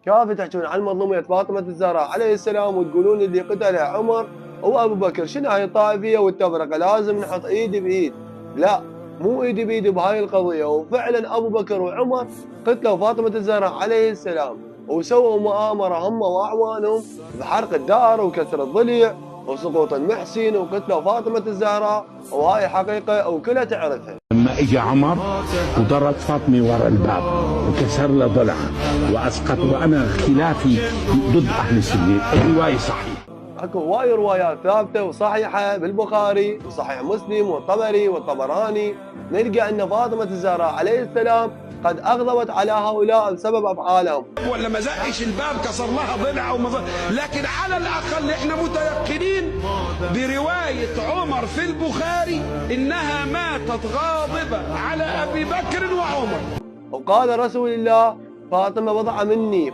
شافوا تحجون عن مظلومية فاطمة الزهراء عليه السلام وتقولون اللي قتلها عمر وابو بكر. شنو هاي الطائفية والتفرقة؟ لازم نحط ايد بايد. لا، مو ايد بايد بهاي القضية. وفعلا ابو بكر وعمر قتلوا فاطمة الزهراء عليه السلام، وسووا مؤامرة هم واعوانهم بحرق الدار وكسر الضلع وسقوط المحسن وقتلوا فاطمة الزهراء، وهاي حقيقة وكلها تعرفها. لما اجى عمر وضرب فاطمه ورا الباب وكسر له ضلعها واسقط، وانا خلافي ضد اهل السنه. الروايه صحيحه. اكو هواي روايات ثابته وصحيحه بالبخاري وصحيح مسلم والطبري والطبراني، نلقى ان فاطمه الزهراء عليه السلام قد اغضبت على هؤلاء بسبب افعالهم. ولا ما زقش الباب كسر لها ضلع لكن على الاقل احنا متيقنين بروايه عمر في البخاري انها ماتت غاضبه على ابي بكر وعمر. وقال رسول الله: فاطمه بضعه مني